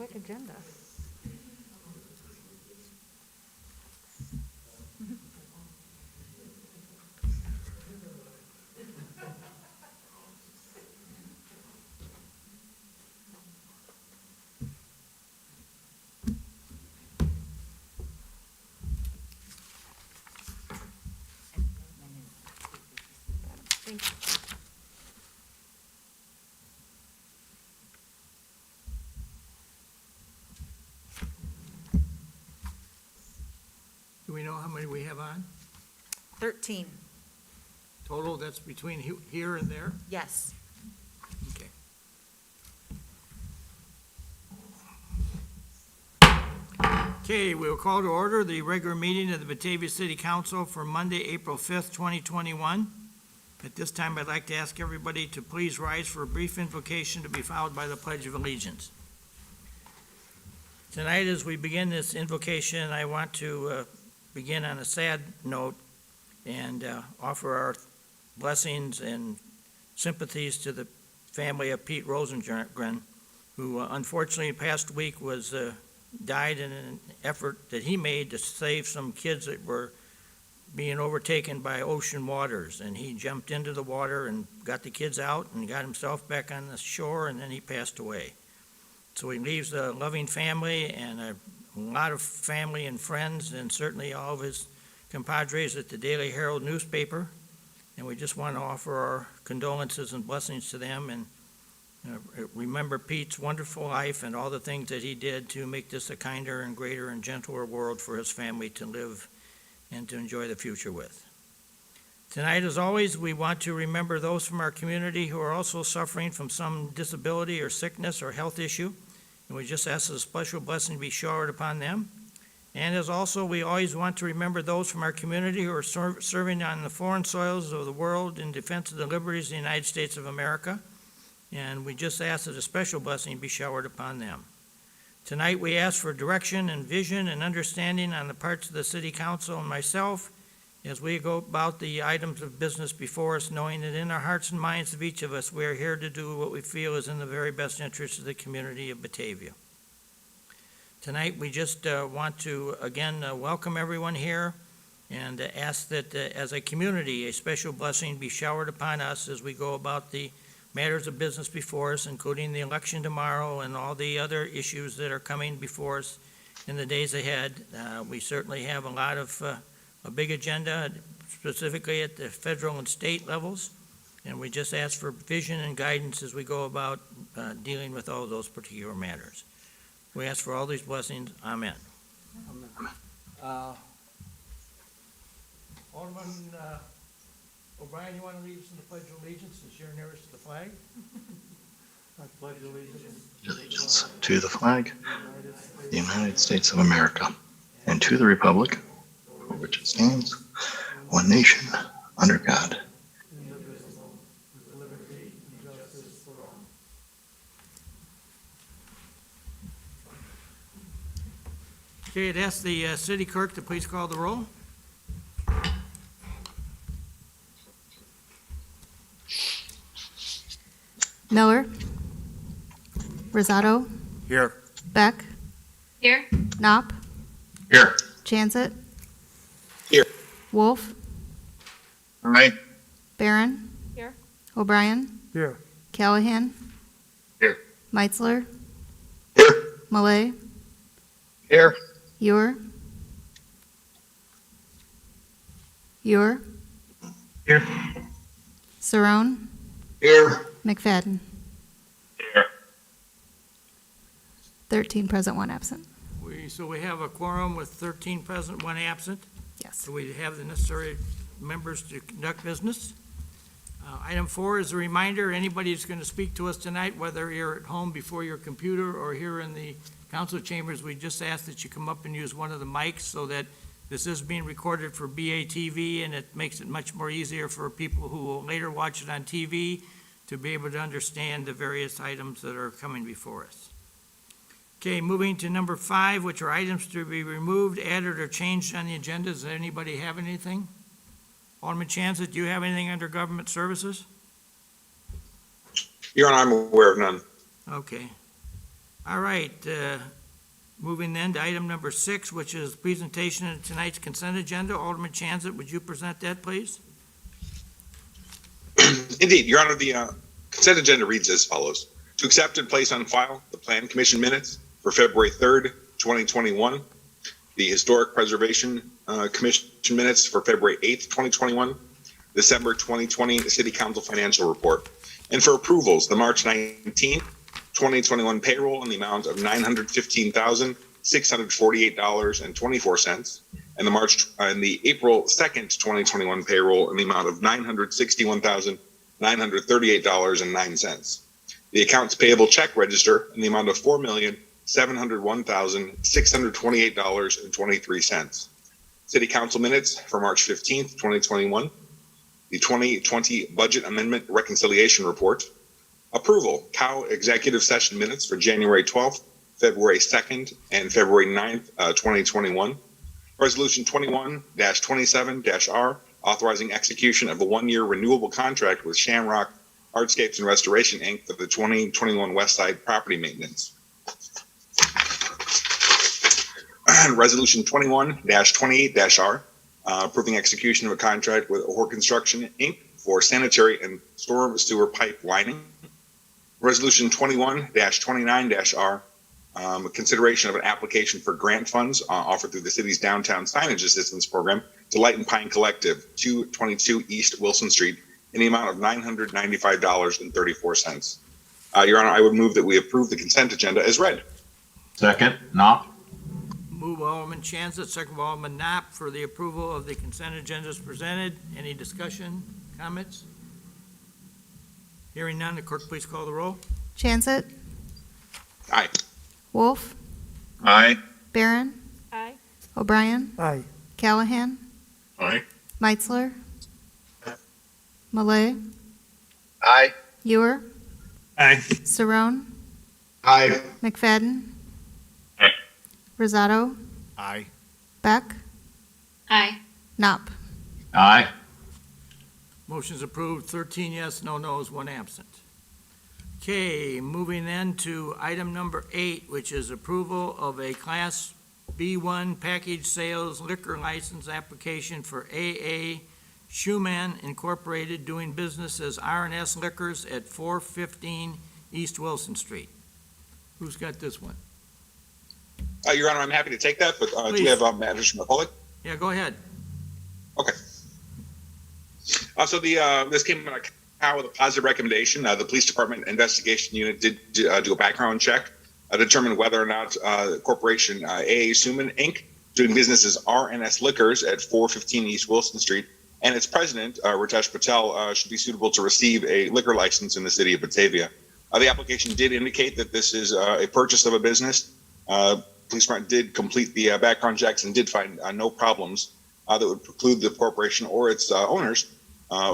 quick agenda. Thank you. Do we know how many we have on? 13, Total, that's between here and there? yes. Okay. Okay, we'll call to order the regular meeting of the Batavia City Council for Monday, April 5th, 2021. At this time, I'd like to ask everybody to please rise for a brief invocation to be followed by the Pledge of Allegiance. Tonight, as we begin this invocation, I want to begin on a sad note and offer our blessings and sympathies to the family of Pete Rosengren, who unfortunately past week died in an effort that he made to save some kids that were being overtaken by ocean waters. And he jumped into the water and got the kids out and got himself back on the shore, and then he passed away. So he leaves a loving family and a lot of family and friends, and certainly all of his compadres at the Daily Herald newspaper. And we just want to offer our condolences and blessings to them, and remember Pete's wonderful life and all the things that he did to make this a kinder and greater and gentler world for his family to live and to enjoy the future with. Tonight, as always, we want to remember those from our community who are also suffering from some disability or sickness or health issue, and we just ask that a special blessing be showered upon them. And as also, we always want to remember those from our community who are serving on the foreign soils of the world in defense of the liberties of the United States of America, and we just ask that a special blessing be showered upon them. Tonight, we ask for direction and vision and understanding on the parts of the City Council and myself as we go about the items of business before us, knowing that in our hearts and minds of each of us, we are here to do what we feel is in the very best interest of the community of Batavia. Tonight, we just want to, again, welcome everyone here and ask that as a community, a special blessing be showered upon us as we go about the matters of business before us, including the election tomorrow and all the other issues that are coming before us in the days ahead. We certainly have a lot of a big agenda, specifically at the federal and state levels, and we just ask for vision and guidance as we go about dealing with all of those particular matters. We ask for all these blessings. Amen. Alderman O'Brien, you want to lead us in the Pledge of Allegiance since you're nearest to the flag? I pledge Allegiance to the flag of the United States of America and to the republic for which it stands, one nation, under God. indivisible, with liberty and justice for all. Okay, I'd ask the city clerk to please call the roll. Miller. Rosado. Here. Beck. Here. Knopp. Here. Chansett. Here. Wolf. Aye. Barron. Here. O'Brien. Here. Callahan. Here. Meitzler. Here. Malay. Here. Ewer. Ewer. Here. Cerrone. Here. McFadden. Here. 13 present, 1 absent. So we have a quorum with 13 present, 1 absent. Yes. So we have the necessary members to conduct business. Item 4 is a reminder, anybody who's going to speak to us tonight, whether you're at home before your computer or here in the council chambers, we just ask that you come up and use one of the mics so that this is being recorded for BATV, and it makes it much more easier for people who will later watch it on TV to be able to understand the various items that are coming before us. Okay, moving to number 5, which are items to be removed, added, or changed on the agenda. Does anybody have anything? Alderman Chansett, do you have anything under government services? Your Honor, I'm aware of none. Okay. All right, moving then to item number 6, which is presentation of tonight's consent agenda. Alderman Chanzet, would you present that, please? Indeed, Your Honor, the consent agenda reads as follows. To accept and place on file the Plan Commission minutes for February 3rd, 2021, the Historic Preservation Commission minutes for February 8th, 2021, December 2020 City Council Financial Report, and for approvals, the March 19th, 2021 payroll in the amount of $915,648.24, and the April 2nd, 2021 payroll in the amount of $961,938.09. The accounts payable check register in the amount of $4,701,628.23. City Council minutes for March 15th, 2021. The 2020 Budget Amendment Reconciliation Report. Approval, COW Executive Session minutes for January 12th, February 2nd, and February 9th, 2021. Resolution 21-27-R, authorizing execution of a one-year renewable contract with Shamrock Hardscapes and Restoration, Inc. for the 2021 West Side property maintenance. Resolution 21-28-R, approving execution of a contract with Or Construction, Inc. for sanitary and storm sewer pipe lining. Resolution 21-29-R, consideration of an application for grant funds offered through the city's downtown signage assistance program to Light and Pine Collective, 222 East Wilson Street, in the amount of $995.34. Your Honor, I would move that we approve the consent agenda as read. Second, Knopp. Move by Alderman Chanzet, second by Alderman Knopp for the approval of the consent agenda as presented. Any discussion, comments? Hearing none, the clerk please call the roll. Chansett, Aye. Wolf, Aye. Barron, Aye. O'Brien, Aye. Callahan, Aye. Meitzler, Malay, Aye. Ewer, Aye. Saron, Aye. McFadden, Aye. Rosato, Aye. Beck, Aye. Knopp. Aye. Motion's approved, 13 yes, no no's, 1 absent. Okay, moving then to item number 8, which is approval of a Class B1 package sales liquor license application for AA Schumann Incorporated, doing business as R&S Liquors at 415 East Wilson Street. Who's got this one? Your Honor, I'm happy to take that, but do Please. we have matters from the public? Yeah, go ahead. Okay. So this came out with a positive recommendation. The police department investigation unit did do a background check, determine whether or not corporation AA Schumann Inc. doing business as R&S Liquors at 415 East Wilson Street and its president, Ritesh Patel, should be suitable to receive a liquor license in the city of Batavia. The application did indicate that this is a purchase of a business. Police department did complete the background checks and did find no problems that would preclude the corporation or its owners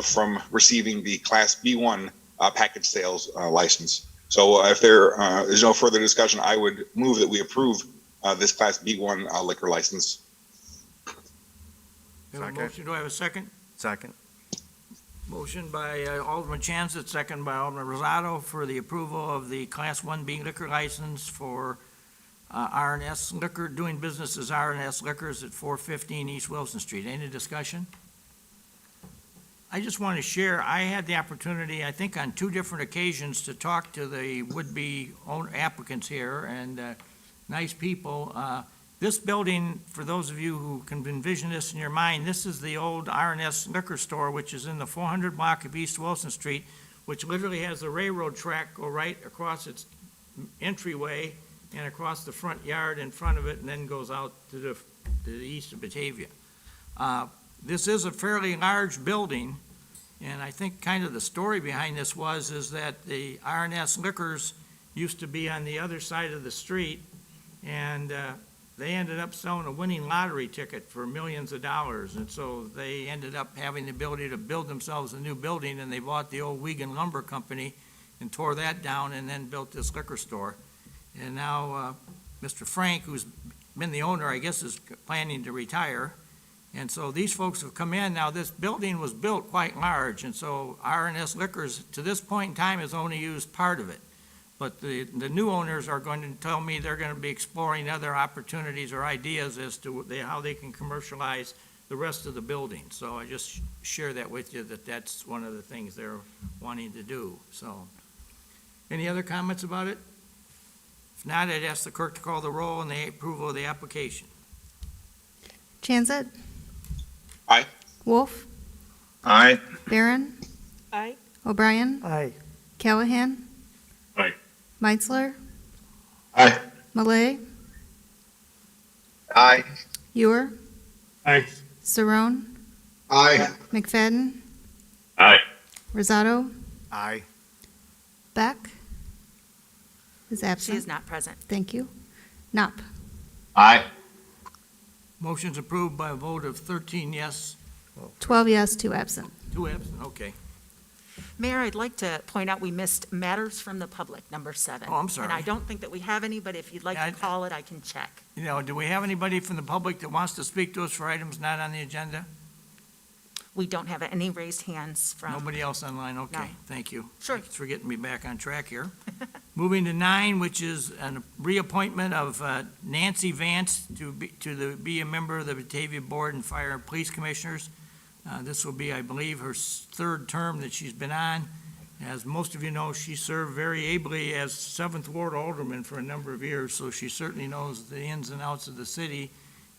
from receiving the Class B1 package sales license. So if there is no further discussion, I would move that we approve this Class B1 liquor license. We have a motion. Do I have a second? Second. Motion by Alderman Chanzet, second by Alderman Rosato for the approval of the Class 1B liquor license for R&S Liquor, doing business as R&S Liquors at 415 East Wilson Street. Any discussion? I just want to share, I had the opportunity, I think on 2 different occasions, to talk to the would-be applicants here, and nice people. This building, for those of you who can envision this in your mind, this is the old R&S liquor store, which is in the 400 block of East Wilson Street, which literally has the railroad track go right across its entryway and across the front yard in front of it, and then goes out to the east of Batavia. This is a fairly large building, and I think kind of the story behind this is that the R&S Liquors used to be on the other side of the street, and they ended up selling a winning lottery ticket for millions of dollars, and so they ended up having the ability to build themselves a new building, and they bought the old Wiegand Lumber Company and tore that down and then built this liquor store. And now Mr. Frank, who's been the owner, I guess, is planning to retire. And so these folks have come in. Now, this building was built quite large, and so R&S Liquors, to this point in time, has only used part of it. But the new owners are going to tell me they're going to be exploring other opportunities or ideas as to how they can commercialize the rest of the building. So I just share that with you, that's one of the things they're wanting to do, so. Any other comments about it? If not, I'd ask the clerk to call the roll on the approval of the application. Chansett. Aye. Wolf. Aye. Barron. Aye. O'Brien. Aye. Callahan. Aye. Meitzler. Aye. Malay. Aye. Ewer. Aye. Saron. Aye. McFadden. Aye. Rosato. Aye. Beck is She absent. is not present. Thank you. Knopf. Aye. Motion's approved by a vote of 13 yes, 12 yes, 2 absent. 2 absent, okay. Mayor, I'd like to point out we missed matters from the public, number 7. Oh, I'm sorry. And I don't think that we have any, but if you'd like Yeah, to call it, I can check. You know, do we have anybody from the public that wants to speak to us for items not on the agenda? We don't have any raised hands from. Nobody else online? Okay, No. thank you. Sure. Thanks for getting me back on track here. Moving to 9, which is a reappointment of Nancy Vance to be a member of the Batavia Board and Fire and Police Commissioners. This will be, I believe, her 3rd term that she's been on. As most of you know, she served very ably as 7th Ward Alderman for a number of years, so she certainly knows the ins and outs of the city,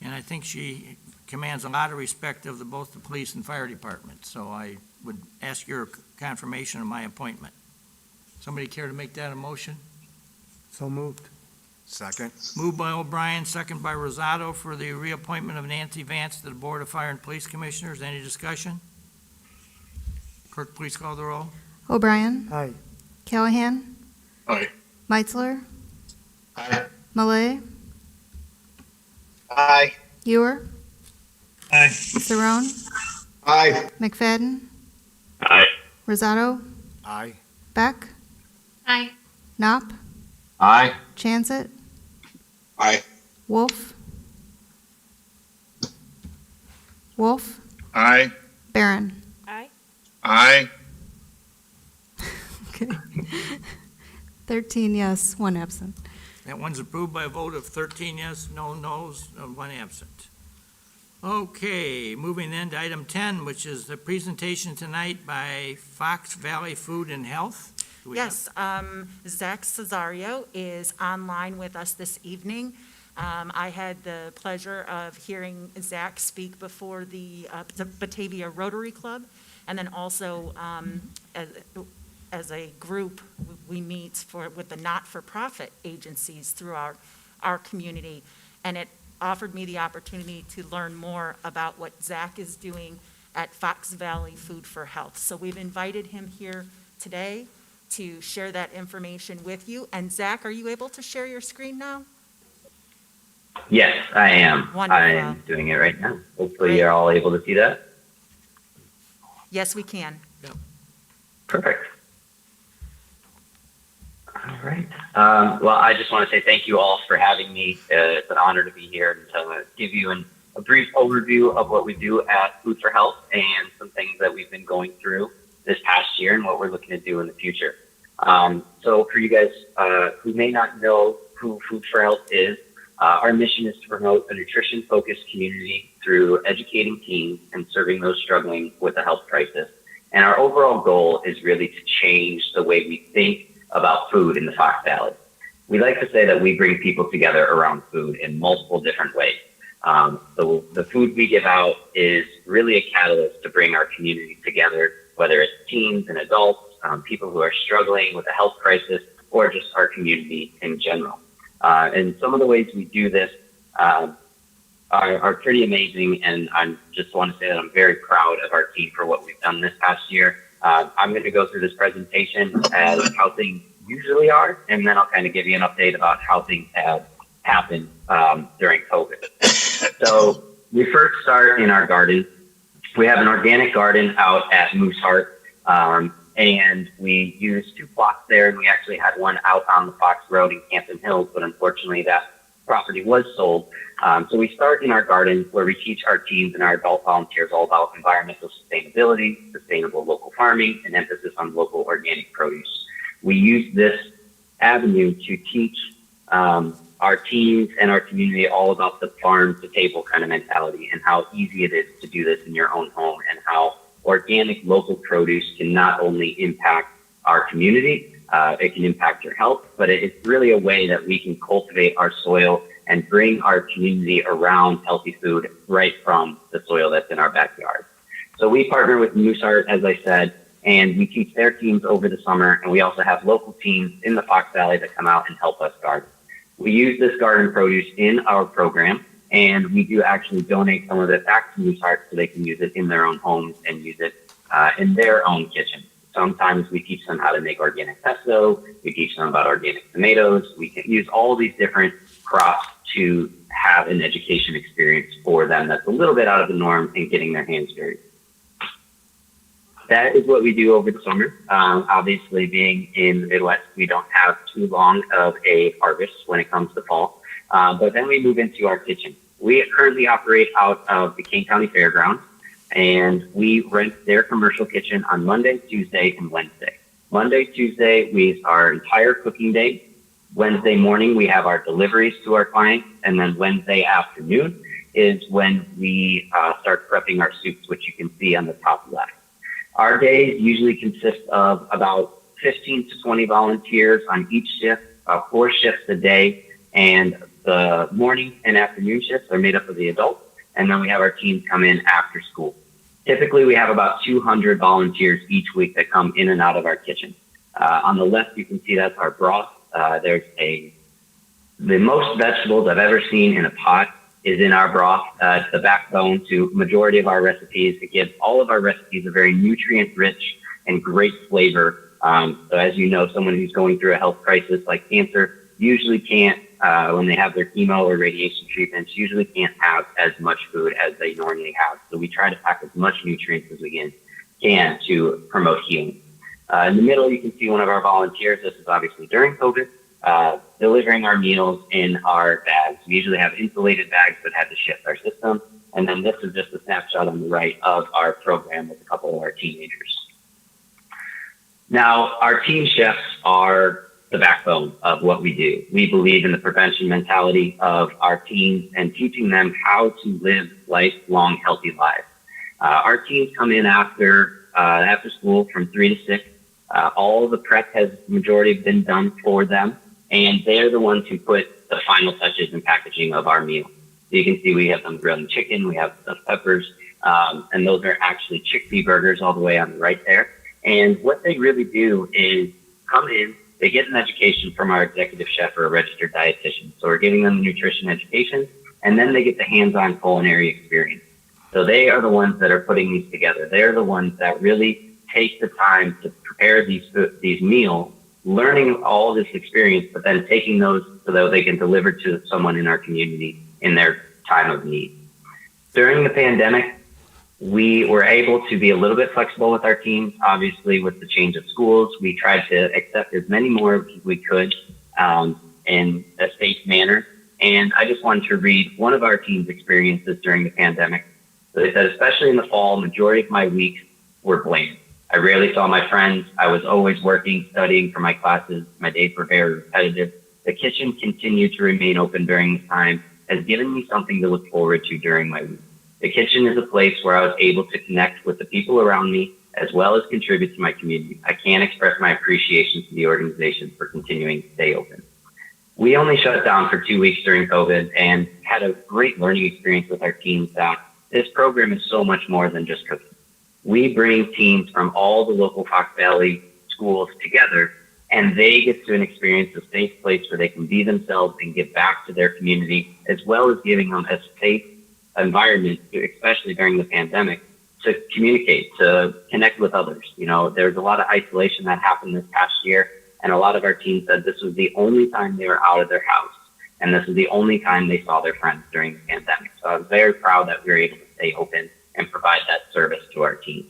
and I think she commands a lot of respect of both the police and fire department. So I would ask your confirmation of my appointment. Somebody care to make that a motion? So moved. Second. Moved by O'Brien, second by Rosato for the reappointment of Nancy Vance to the Board of Fire and Police Commissioners. Any discussion? Clerk, please call the roll. O'Brien. Aye. Callahan. Aye. Meitzler. Aye. Malay. Aye. Ewer. Aye. Saron. Aye. McFadden. Aye. Rosato. Aye. Beck. Aye. Knopf. Aye. Chansett. Aye. Wolf. Wolf. Aye. Barron. Aye. Aye. Okay. 13 yes, 1 absent. That one's approved by a vote of 13 yes, no no's, 1 absent. Okay, moving then to item 10, which is the presentation tonight by Fox Valley Food and Health. Do we have- Yes, Zach Cesario is online with us this evening. I had the pleasure of hearing Zach speak before the Batavia Rotary Club, and then also as a group, we meet with the not-for-profit agencies through our community, and it offered me the opportunity to learn more about what Zach is doing at Fox Valley Food for Health. So we've invited him here today to share that information with you. And Zach, are you able to share your screen now? Yes, I am. Wonderful. I'm doing it right now. Hopefully Great. you're all able to see that. Yes, we can. Perfect. All right. Well, I just want to say thank you all for having me. It's an honor to be here and to give you a brief overview of what we do at Food for Health and some things that we've been going through this past year and what we're looking to do in the future. So for you guys who may not know who Food for Health is, our mission is to promote a nutrition-focused community through educating teens and serving those struggling with a health crisis. And our overall goal is really to change the way we think about food in the Fox Valley. We like to say that we bring people together around food in multiple different ways. So the food we give out is really a catalyst to bring our community together, whether it's teens and adults, people who are struggling with a health crisis, or just our community in general. And some of the ways we do this are pretty amazing, and I just want to say that I'm very proud of our team for what we've done this past year. I'm going to go through this presentation as how things usually are, and then I'll kind of give you an update about how things have happened during COVID. So we first start in our garden. We have an organic garden out at Moose Heart, and we use 2 plots there, and we actually had one out on the Fox Road in Campton Hills, but unfortunately that property was sold. So we start in our garden where we teach our teens and our adult volunteers all about environmental sustainability, sustainable local farming, and emphasis on local organic produce. We use this avenue to teach our teams and our community all about the farm to table kind of mentality and how easy it is to do this in your own home, and how organic local produce can not only impact our community, it can impact your health, but it's really a way that we can cultivate our soil and bring our community around healthy food right from the soil that's in our backyard. So we partner with Mooseheart, as I said, and we teach their teams over the summer, and we also have local teams in the Fox Valley that come out and help us garden. We use this garden produce in our program, and we do actually donate some of it back to Mooseheart so they can use it in their own homes and use it in their own kitchen. Sometimes we teach them how to make organic pesto. We teach them about organic tomatoes. We can use all these different crops to have an education experience for them that's a little bit out of the norm and getting their hands dirty. That is what we do over the summer. Obviously, being in the Midwest, we don't have too long of a harvest when it comes to fall. But then we move into our kitchen. We currently operate out of the Kane County Fairgrounds, and we rent their commercial kitchen on Monday, Tuesday, and Wednesday. Monday, Tuesday, we our entire cooking day. Wednesday morning, we have our deliveries to our clients, and then Wednesday afternoon is when we start prepping our soups, which you can see on the top left. Our days usually consist of about 15 to 20 volunteers on each shift, 4 shifts a day, and the morning and afternoon shifts are made up of the adults, and then we have our teams come in after school. Typically, we have about 200 volunteers each week that come in and out of our kitchen. On the left, you can see that's our broth. The most vegetables I've ever seen in a pot is in our broth. It's the backbone to majority of our recipes. It gives all of our recipes a very nutrient-rich and great flavor. So as you know, someone who's going through a health crisis like cancer usually can't, when they have their chemo or radiation treatments, usually can't have as much food as they normally have. So we try to pack as much nutrients as we can to promote healing. In the middle, you can see one of our volunteers. This is obviously during COVID, delivering our meals in our bags. We usually have insulated bags that had to shift our system. And then this is just a snapshot on the right of our program with a couple of our teenagers. Now, our teen chefs are the backbone of what we do. We believe in the prevention mentality of our teens and teaching them how to live lifelong healthy lives. Our teens come in after school from 3 to 6. All the prep has majority been done for them, and they're the ones who put the final touches and packaging of our meal. So you can see we have them grilling chicken, we have stuffed peppers, and those are actually chickpea burgers all the way on the right there. And what they really do is come in, they get an education from our executive chef or a registered dietitian. So we're giving them nutrition education, and then they get the hands-on culinary experience. So they are the ones that are putting these together. They're the ones that really take the time to prepare these meals, learning all this experience, but then taking those so that they can deliver to someone in our community in their time of need. During the pandemic, we were able to be a little bit flexible with our teams. Obviously, with the change of schools, we tried to accept as many more as we could in a safe manner. And I just wanted to read one of our team's experiences during the pandemic. So they said, especially in the fall, majority of my weeks were bland. I rarely saw my friends. I was always working, studying for my classes. My days were very repetitive. The kitchen continued to remain open during this time, has given me something to look forward to during my week. The kitchen is a place where I was able to connect with the people around me, as well as contribute to my community. I can't express my appreciation to the organization for continuing to stay open. We only shut down for 2 weeks during COVID and had a great learning experience with our teams that this program is so much more than just cooking. We bring teams from all the local Fox Valley schools together, and they get to experience a safe place where they can be themselves and give back to their community, as well as giving them a safe environment, especially during the pandemic, to communicate, to connect with others. You know, there's a lot of isolation that happened this past year, and a lot of our teams said this was the only time they were out of their house, and this was the only time they saw their friends during the pandemic. So I was very proud that we were able to stay open and provide that service to our team.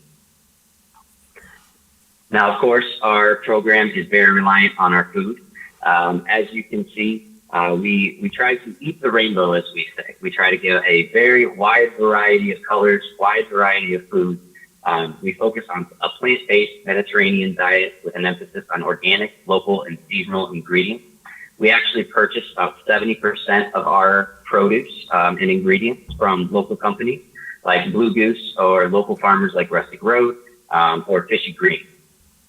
Now, of course, our program is very reliant on our food. As you can see, we try to eat the rainbow, as we say. We try to give a very wide variety of colors, wide variety of foods, We focus on a plant-based Mediterranean diet with an emphasis on organic, local, and seasonal ingredients. We actually purchase about 70% of our produce and ingredients from local companies like Blue Goose or local farmers like Rustic Road or Fishy Green.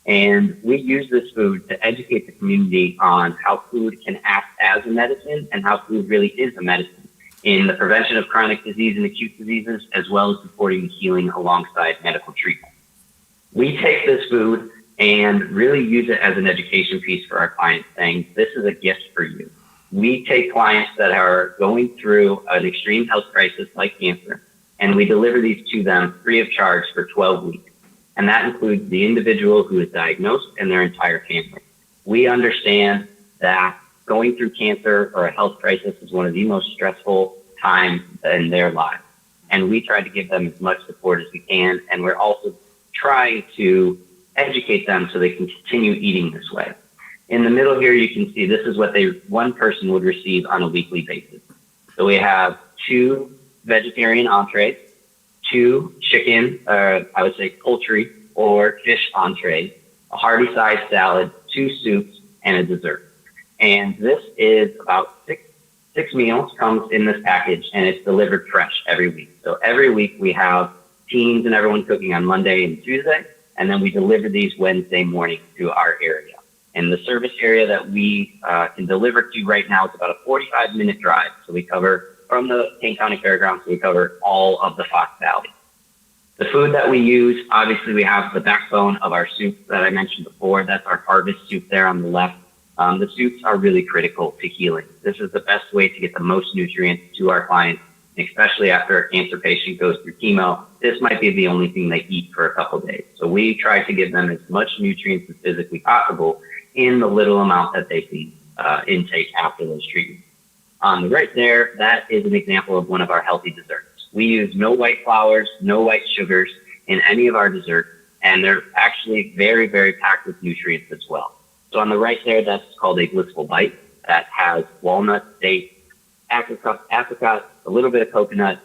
And we use this food to educate the community on how food can act as a medicine and how food really is a medicine in the prevention of chronic disease and acute diseases, as well as supporting the healing alongside medical treatment. We take this food and really use it as an education piece for our clients, saying, this is a gift for you. We take clients that are going through an extreme health crisis like cancer, and we deliver these to them free of charge for 12 weeks. And that includes the individual who is diagnosed and their entire family. We understand that going through cancer or a health crisis is one of the most stressful times in their lives. And we try to give them as much support as we can. And we're also trying to educate them so they can continue eating this way. In the middle here, you can see this is what one person would receive on a weekly basis. So we have 2 vegetarian entrees, 2 chicken, I would say poultry or fish entrees, a hearty sized salad, 2 soups, and a dessert. And this is about six meals comes in this package, and it's delivered fresh every week. So every week we have teams and everyone cooking on Monday and Tuesday, and then we deliver these Wednesday morning to our area. And the service area that we can deliver to right now is about a 45-minute drive. So we cover from the King County Fairgrounds, we cover all of the Fox Valley. The food that we use, obviously we have the backbone of our soup that I mentioned before. That's our harvest soup there on the left. The soups are really critical to healing. This is the best way to get the most nutrients to our clients, especially after a cancer patient goes through chemo. This might be the only thing they eat for a couple of days. So we try to give them as much nutrients as physically possible in the little amount that they can intake after those treatments. On the right there, that is an example of one of our healthy desserts. We use no white flours, no white sugars in any of our desserts, and they're actually very, very packed with nutrients as well. So on the right there, that's called a blissful bite. That has walnut, dates, apricot, a little bit of coconut,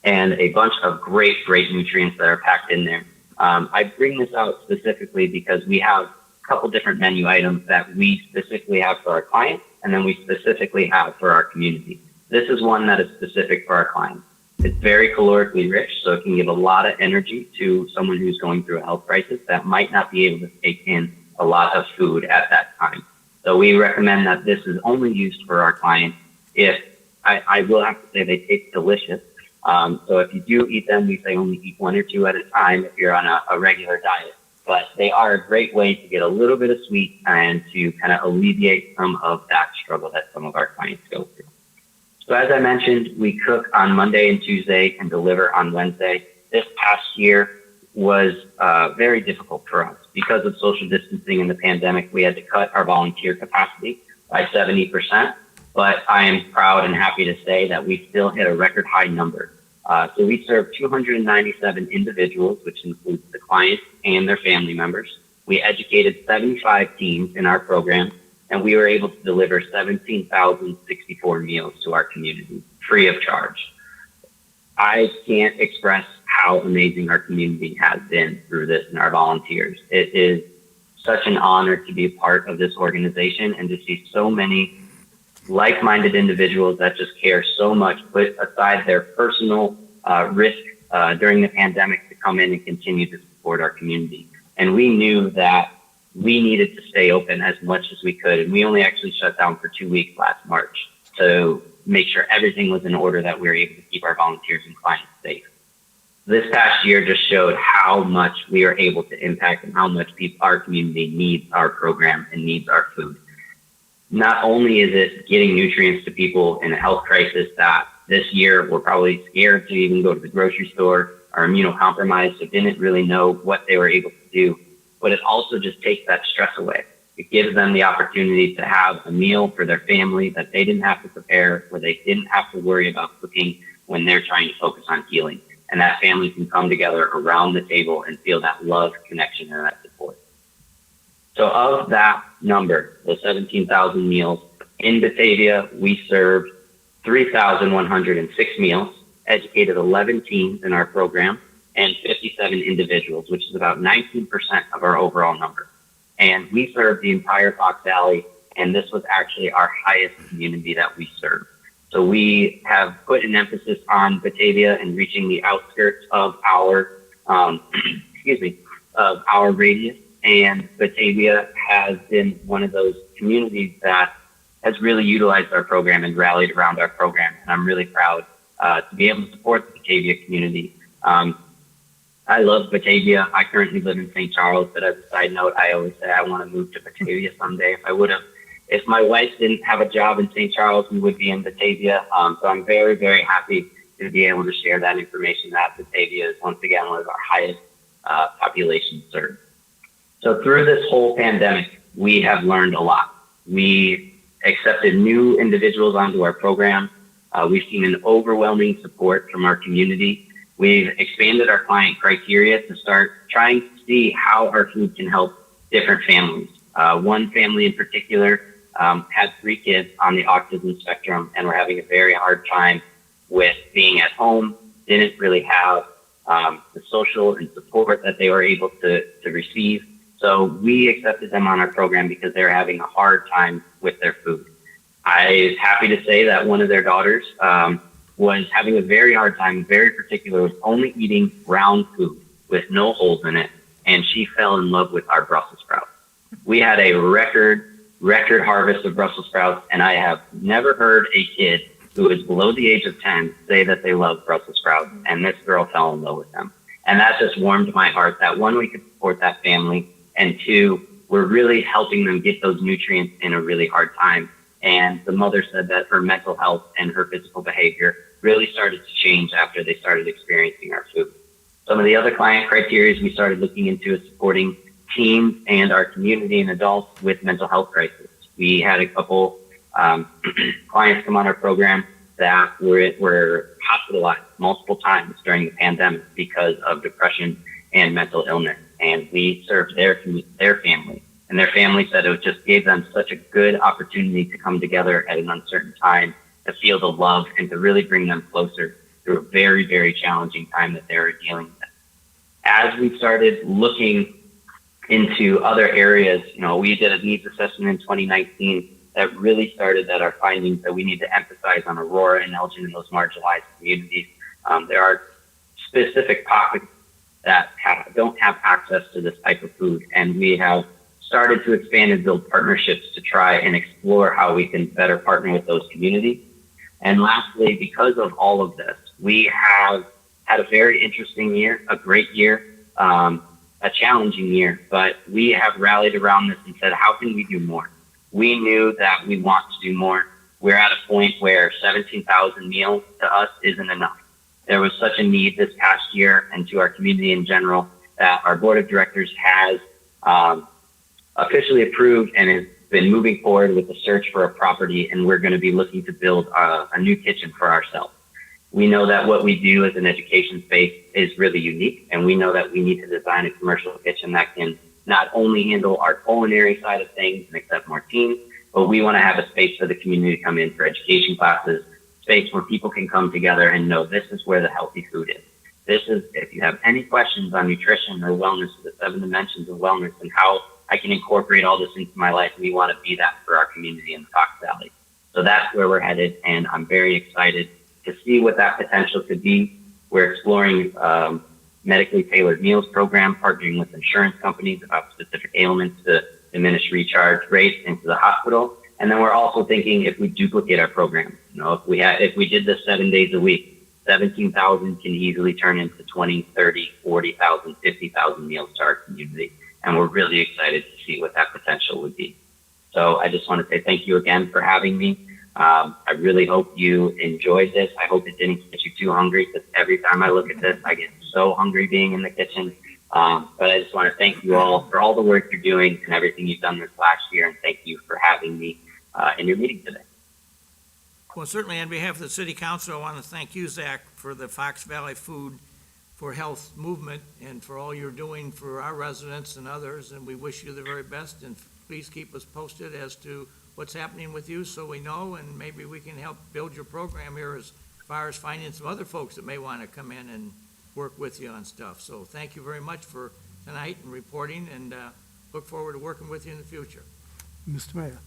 and a bunch of great nutrients that are packed in there. I bring this out specifically because we have a couple different menu items that we specifically have for our clients, and then we specifically have for our community. This is one that is specific for our clients. It's very calorically rich, so it can give a lot of energy to someone who's going through a health crisis that might not be able to take in a lot of food at that time. So we recommend that this is only used for our clients if, I will have to say they taste delicious. So if you do eat them, we say only eat 1 or 2 at a time if you're on a regular diet. But they are a great way to get a little bit of sweet and to kind of alleviate some of that struggle that some of our clients go through. So as I mentioned, we cook on Monday and Tuesday and deliver on Wednesday. This past year was very difficult for us. Because of social distancing and the pandemic, we had to cut our volunteer capacity by 70%. But I am proud and happy to say that we still hit a record high number. So we served 297 individuals, which includes the clients and their family members. We educated 75 teams in our program, and we were able to deliver 17,064 meals to our community, free of charge. I can't express how amazing our community has been through this and our volunteers. It is such an honor to be a part of this organization and to see so many like-minded individuals that just care so much, put aside their personal risk during the pandemic to come in and continue to support our community. And we knew that we needed to stay open as much as we could. And we only actually shut down for 2 weeks last March to make sure everything was in order, that we were able to keep our volunteers and clients safe. This past year just showed how much we are able to impact and how much our community needs our program and needs our food. Not only is it getting nutrients to people in a health crisis that this year we're probably scared to even go to the grocery store, are immunocompromised, so didn't really know what they were able to do, but it also just takes that stress away. It gives them the opportunity to have a meal for their family that they didn't have to prepare, where they didn't have to worry about cooking when they're trying to focus on healing. And that family can come together around the table and feel that love, connection, and that support. So of that number, the 17,000 meals, in Batavia, we served 3,106 meals, educated 11 teams in our program, and 57 individuals, which is about 19% of our overall number. And we serve the entire Fox Valley, and this was actually our highest community that we serve. So we have put an emphasis on Batavia and reaching the outskirts of our, of our radius. And Batavia has been one of those communities that has really utilized our program and rallied around our program. And I'm really proud to be able to support the Batavia community. I love Batavia. I currently live in St. Charles, but as a side note, I always say I want to move to Batavia someday. If my wife didn't have a job in St. Charles, we would be in Batavia. So I'm very, very happy to be able to share that information that Batavia is once again one of our highest populations served. So through this whole pandemic, we have learned a lot. We accepted new individuals onto our program. We've seen an overwhelming support from our community. We've expanded our client criteria to start trying to see how our food can help different families. One family in particular had 3 kids on the autism spectrum and were having a very hard time with being at home, didn't really have the social and support that they were able to receive. So we accepted them on our program because they were having a hard time with their food. I was happy to say that one of their daughters was having a very hard time, very particular, with only eating round food with no holes in it, and she fell in love with our Brussels sprouts. We had a record harvest of Brussels sprouts, and I have never heard a kid who is below the age of 10 say that they love Brussels sprouts, and this girl fell in love with them. And that just warmed my heart that, one, we could support that family, and 2, we're really helping them get those nutrients in a really hard time. And the mother said that her mental health and her physical behavior really started to change after they started experiencing our food. Some of the other client criteria we started looking into is supporting teens and our community and adults with mental health crisis. We had a couple clients come on our program that were hospitalized multiple times during the pandemic because of depression and mental illness. And we served their family. And their family said it just gave them such a good opportunity to come together at an uncertain time, to feel the love and to really bring them closer through a very, very challenging time that they were dealing with. As we started looking into other areas, we did a needs assessment in 2019 that really started that our findings that we need to emphasize on Aurora and Elgin and those marginalized communities. There are specific pockets that don't have access to this type of food, and we have started to expand and build partnerships to try and explore how we can better partner with those communities. And lastly, because of all of this, we have had a very interesting year, a great year, a challenging year, but we have rallied around this and said, how can we do more? We knew that we want to do more. We're at a point where 17,000 meals to us isn't enough. There was such a need this past year and to our community in general that our board of directors has officially approved and has been moving forward with the search for a property, and we're going to be looking to build a new kitchen for ourselves. We know that what we do as an education space is really unique, and we know that we need to design a commercial kitchen that can not only handle our culinary side of things and accept more teams, but we want to have a space for the community to come in for education classes, space where people can come together and know this is where the healthy food is. This is, if you have any questions on nutrition or wellness, the 7 dimensions of wellness and how I can incorporate all this into my life, we want to be that for our community in the Fox Valley. So that's where we're headed, and I'm very excited to see what that potential could be. We're exploring medically tailored meals program, partnering with insurance companies about specific ailments to diminish recharge rates into the hospital. And then we're also thinking if we duplicate our program, if we did this 7 days a week, 17,000 can easily turn into 20, 30, 40,000, 50,000 meals to our community. And we're really excited to see what that potential would be. So I just want to say thank you again for having me. I really hope you enjoyed this. I hope it didn't get you too hungry, because every time I look at this, I get so hungry being in the kitchen. But I just want to thank you all for all the work you're doing and everything you've done this last year. And thank you for having me in your meeting today. Well, certainly on behalf of the City Council, I want to thank you, Zach, for the Fox Valley Food for Health movement and for all you're doing for our residents and others. And we wish you the very best. And please keep us posted as to what's happening with you so we know, and maybe we can help build your program here as far as finding some other folks that may want to come in and work with you on stuff. So thank you very much for tonight and reporting, and look forward to working with you in the future. Mr. Mayor.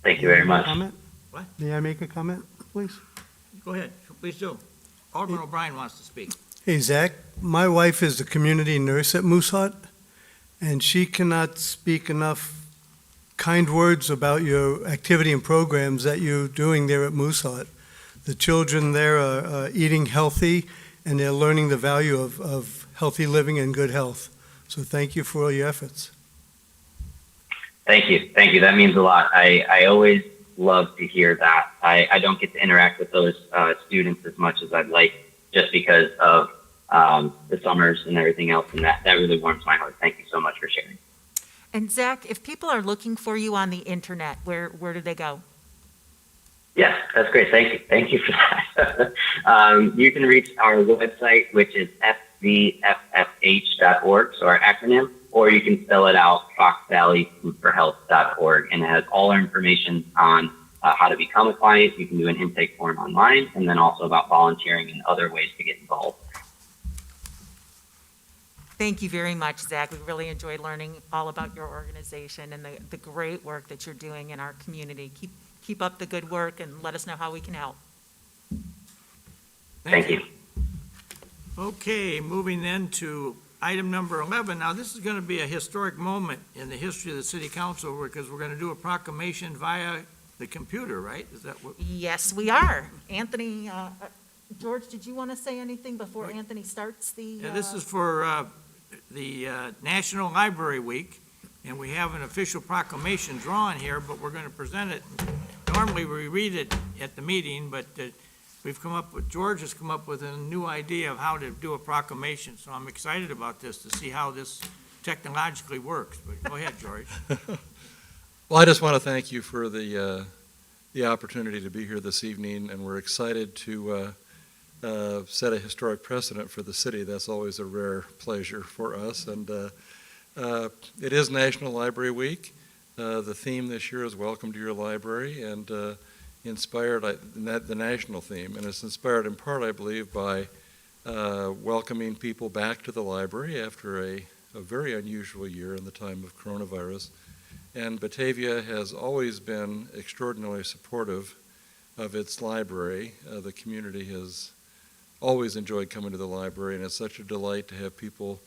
Thank you very much. Comment? What? May I make a comment, please? Go ahead, please do. Alderman O'Brien wants to speak. Hey, Zach, my wife is the community nurse at Moose Hut, and she cannot speak enough kind words about your activity and programs that you're doing there at Moose Hut. The children there are eating healthy, and they're learning the value of healthy living and good health. So thank you for all your efforts. Thank you. Thank you. That means a lot. I always love to hear that. I don't get to interact with those students as much as I'd like, just because of the summers and everything else, and that really warms my heart. Thank you so much for sharing. And Zach, if people are looking for you on the internet, where do they go? Yeah, that's great. Thank you. Thank you for that. You can reach our website, which is fvffh.org, so our acronym, or you can spell it out, foxvalleyfoodforhealth.org, and it has all our information on how to become a client. You can do an intake form online, and then also about volunteering and other ways to get involved. Thank you very much, Zach. We really enjoyed learning all about your organization and the great work that you're doing in our community. Keep up the good work and let us know how we can help. Thank you. Okay, moving then to item number 11. Now, this is going to be a historic moment in the history of the city council because we're going to do a proclamation via the computer, right? Is that what? Yes, we are. Anthony, George, did you want to say anything before Anthony starts the? Yeah, this is for the National Library Week, and we have an official proclamation drawn here, but we're going to present it. Normally, we read it at the meeting, but George has come up with a new idea of how to do a proclamation, so I'm excited about this to see how this technologically works. But go ahead, George. Well, I just want to thank you for the opportunity to be here this evening, and we're excited to set a historic precedent for the city. That's always a rare pleasure for us, and it is National Library Week. The theme this year is Welcome to Your Library, and inspired the national theme, and it's inspired in part, I believe, by welcoming people back to the library after a very unusual year in the time of coronavirus. And Batavia has always been extraordinarily supportive of its library. The community has always enjoyed coming to the library, and it's such a delight to have people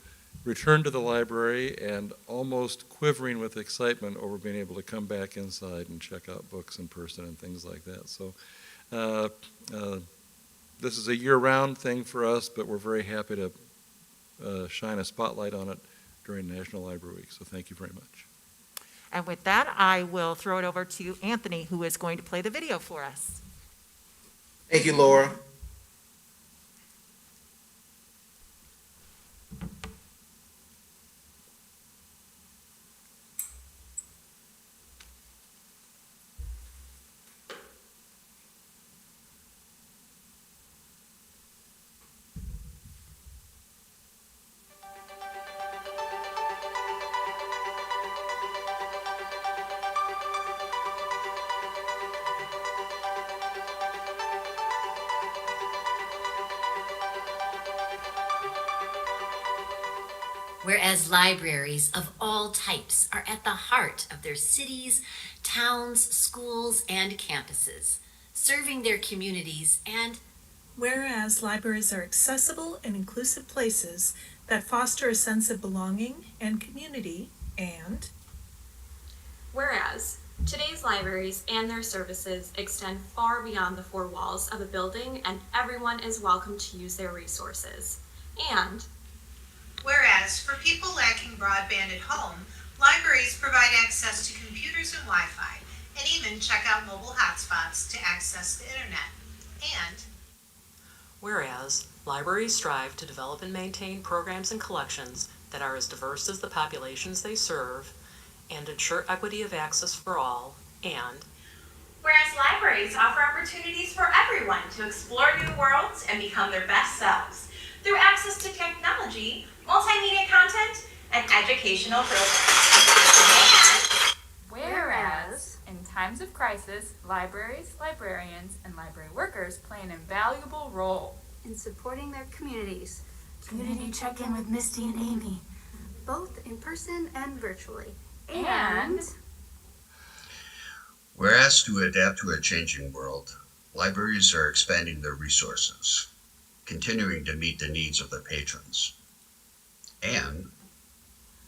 return to the library and almost quivering with excitement over being able to come back inside and check out books in person and things like that. So this is a year-round thing for us, but we're very happy to shine a spotlight on it during National Library Week. So thank you very much. And with that, I will throw it over to Anthony, who is going to play the video for us. Thank you, Laura. Whereas libraries of all types are at the heart of their cities, towns, schools, and campuses, serving their communities, and whereas libraries are accessible and inclusive places that foster a sense of belonging and community, and whereas today's libraries and their services extend far beyond the four walls of a building and everyone is welcome to use their resources, and whereas, for people lacking broadband at home, libraries provide access to computers and Wi-Fi, and even check out mobile hotspots to access the internet. And whereas, libraries strive to develop and maintain programs and collections that are as diverse as the populations they serve, and ensure equity of access for all, and whereas libraries offer opportunities for everyone to explore new worlds and become their best selves through access to technology, multimedia content, and educational programs. Whereas, in times of crisis, libraries, librarians, and library workers play an invaluable role in supporting their communities Community check-in with Misty and Amy. Both in person and virtually. And Whereas to adapt to a changing world, libraries are expanding their resources, continuing to meet the needs of their patrons. And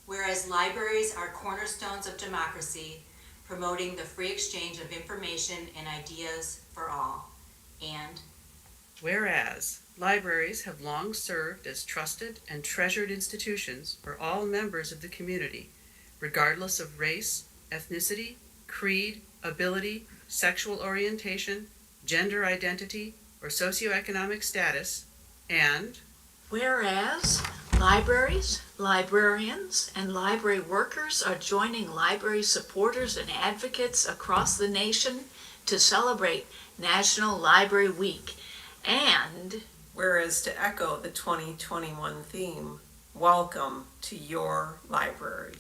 whereas libraries are cornerstones of democracy, promoting the free exchange of information and ideas for all. And whereas libraries have long served as trusted and treasured institutions for all members of the community, regardless of race, ethnicity, creed, ability, sexual orientation, gender identity, or socioeconomic status. And whereas libraries, librarians, and library workers are joining library supporters and advocates across the nation to celebrate National Library Week. And whereas to echo the 2021 theme, welcome to your library.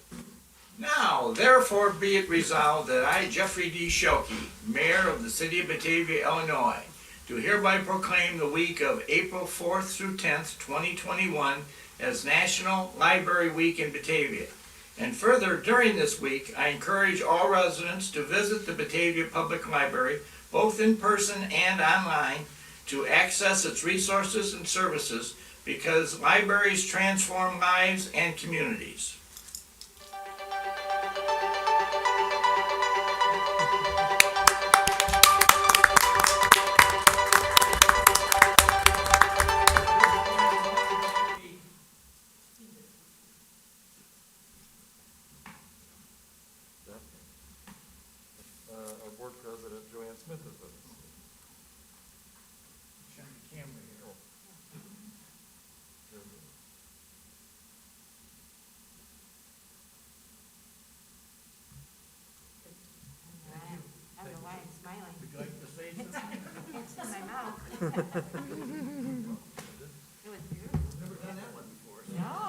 Now, therefore be it resolved that I, Jeffrey D. Shoki, Mayor of the City of Batavia, Illinois, do hereby proclaim the week of April 4th through 10th, 2021 as National Library Week in Batavia. And further, during this week, I encourage all residents to visit the Batavia Public Library, both in person and online, to access its resources and services, because libraries transform lives and communities. Our board president, Joanne Smith, is with us. Shine the camera here. I don't know why I'm smiling. Would you like to say something? It's in my mouth. It was you? Never done that one before. No.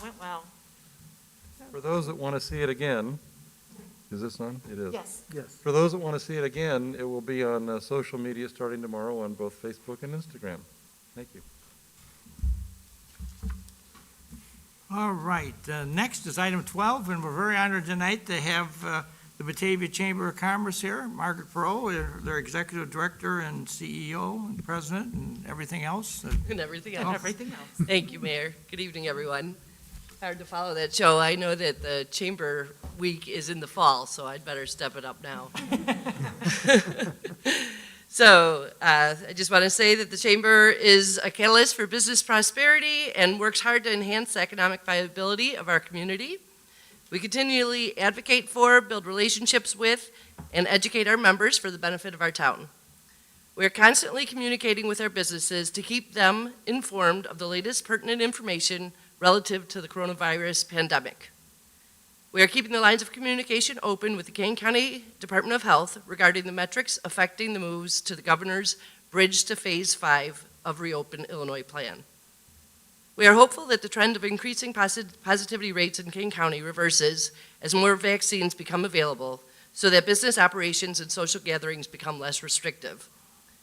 Went well. For those that want to see it again, is this on? It is. Yes. Yes. For those that want to see it again, it will be on social media starting tomorrow on both Facebook and Instagram. Thank you. All right, next is item 12, and we're very honored tonight to have the Batavia Chamber of Commerce here. Margaret Perot, their executive director and CEO and president and everything else. And everything Oh. else. Everything else. Thank you, Mayor. Good evening, everyone. Hard to follow that show. I know that the Chamber Week is in the fall, so I'd better step it up now. So I just want to say that the Chamber is a catalyst for business prosperity and works hard to enhance the economic viability of our community. We continually advocate for, build relationships with, and educate our members for the benefit of our town. We are constantly communicating with our businesses to keep them informed of the latest pertinent information relative to the coronavirus pandemic. We are keeping the lines of communication open with the Kane County Department of Health regarding the metrics affecting the moves to the governor's Bridge to Phase 5 of Reopen Illinois plan. We are hopeful that the trend of increasing positivity rates in Kane County reverses as more vaccines become available so that business operations and social gatherings become less restrictive.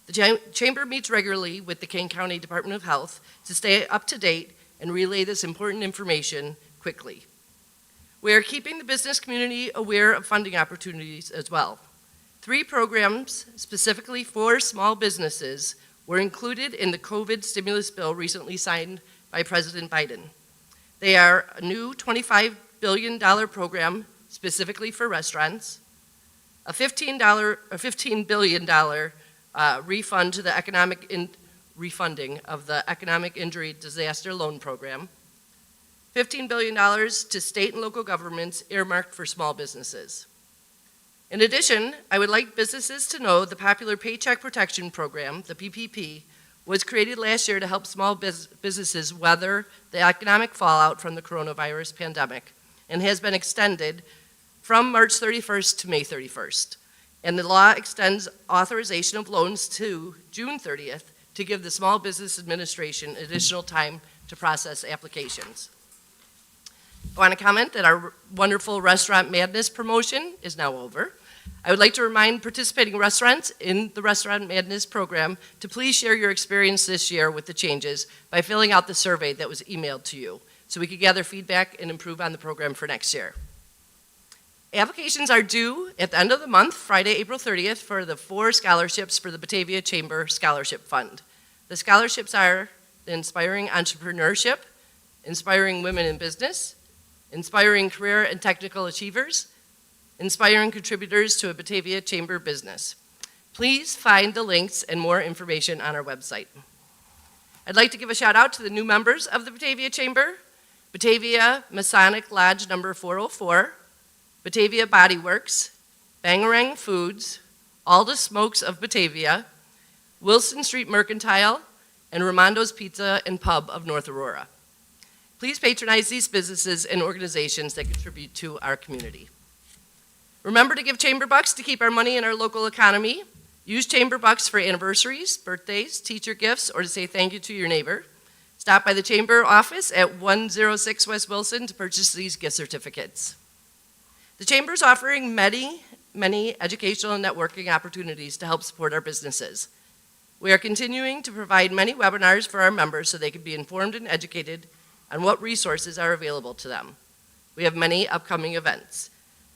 The Chamber meets regularly with the Kane County Department of Health to stay up to date and relay this important information quickly. We are keeping the business community aware of funding opportunities as well. 3 programs specifically for small businesses were included in the COVID stimulus bill recently signed by President Biden. They are a new $25 billion program specifically for restaurants, a $15 billion refund to the refunding of the Economic Injury Disaster Loan Program, $15 billion to state and local governments earmarked for small businesses. In addition, I would like businesses to know the popular Paycheck Protection Program, the PPP, was created last year to help small businesses weather the economic fallout from the coronavirus pandemic and has been extended from March 31st to May 31st. And the law extends authorization of loans to June 30th to give the Small Business Administration additional time to process applications. I want to comment that our wonderful Restaurant Madness promotion is now over. I would like to remind participating restaurants in the Restaurant Madness program to please share your experience this year with the changes by filling out the survey that was emailed to you, so we can gather feedback and improve on the program for next year. Applications are due at the end of the month, Friday, April 30th, for the 4 scholarships for the Batavia Chamber Scholarship Fund. The scholarships are the Inspiring Entrepreneurship, Inspiring Women in Business, Inspiring Career and Technical Achievers, Inspiring Contributors to a Batavia Chamber Business. Please find the links and more information on our website. I'd like to give a shout out to the new members of the Batavia Chamber: Batavia Masonic Lodge number 404, Batavia Body Works, Bangarang Foods, Alda Smokes of Batavia, Wilson Street Mercantile, and Ramondo's Pizza and Pub of North Aurora. Please patronize these businesses and organizations that contribute to our community. Remember to give Chamber Bucks to keep our money in our local economy. Use Chamber Bucks for anniversaries, birthdays, teacher gifts, or to say thank you to your neighbor. Stop by the Chamber office at 106 West Wilson to purchase these gift certificates. The Chamber is offering many educational and networking opportunities to help support our businesses. We are continuing to provide many webinars for our members so they can be informed and educated on what resources are available to them. We have many upcoming events.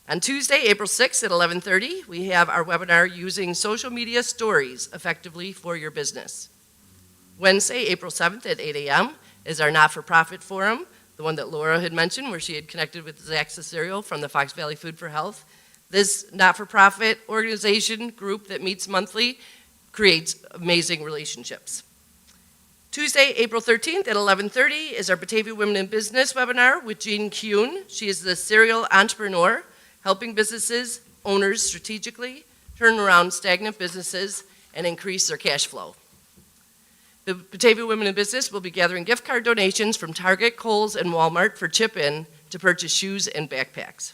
On Tuesday, April 6th at 11:30, we have our webinar Using Social Media Stories Effectively for Your Business. Wednesday, April 7th at 8 a.m. is our not-for-profit forum, the one that Laura had mentioned, where she had connected with Zach Cesario from the Fox Valley Food for Health. This not-for-profit organization group that meets monthly creates amazing relationships. Tuesday, April 13th at 11:30 is our Batavia Women in Business webinar with Jean Kuhn. She is the serial entrepreneur, helping businesses owners strategically turn around stagnant businesses and increase their cash flow. The Batavia Women in Business will be gathering gift card donations from Target, Kohl's, and Walmart for chip-in to purchase shoes and backpacks.